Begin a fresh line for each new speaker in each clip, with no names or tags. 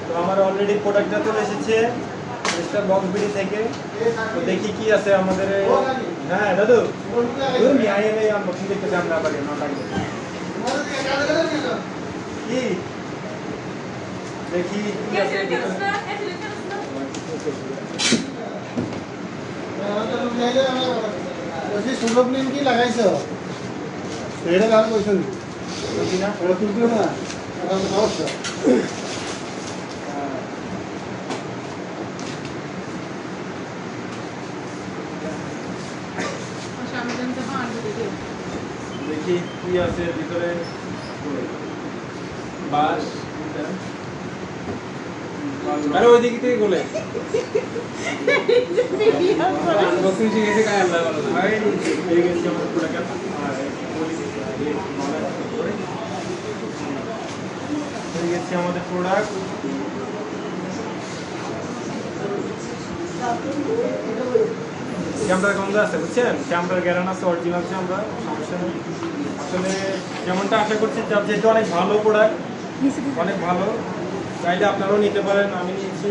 তো আমার অলরেডি প্রোডাক্টটা চলে এসেছে মিস্টার বক্স বিডি থেকে। তো দেখি কি আছে আমাদের। হ্যাঁ দাদু তুমি আইএমএ আনবক্সিং দেখতে আমরা পারি না লাগবে কি দেখি কি আছে
সুলভ নিন কি লাগাইছো এটা গান কইছেন
না
এটা তুলছো না অবশ্য
দেখি কি আছে ভিতরে বাস আরে ওই দিক থেকে গোলে আনবক্সিং শিখেছে কাই আল্লাহ ভালো ভাই এই গেছে আমার প্রোডাক্ট আর এই গেছে আমাদের প্রোডাক্ট ক্যামেরা গন্ধ আছে বুঝছেন ক্যামেরার গ্যারান আছে অরিজিনাল ক্যামেরা সমস্যা নেই আসলে যেমনটা আশা করছি যেহেতু অনেক ভালো প্রোডাক্ট অনেক ভালো চাইলে আপনারাও নিতে পারেন আমি নিয়েছি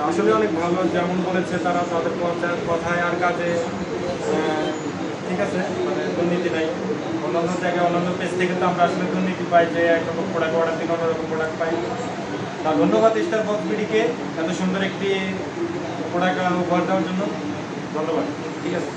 আসলে অনেক ভালো যেমন বলেছে তারা তাদের কথায় আর কাজে ঠিক আছে মানে দুর্নীতি নাই অন্যান্য জায়গায় অন্যান্য পেজ থেকে তো আমরা আসলে দুর্নীতি পাই যে একরকম প্রোডাক্ট অর্ডার থেকে অন্যরকম প্রোডাক্ট পাই তা ধন্যবাদ স্টার বক্স বিডিকে এত সুন্দর একটি প্রোডাক্ট উপহার দেওয়ার জন্য ধন্যবাদ ঠিক আছে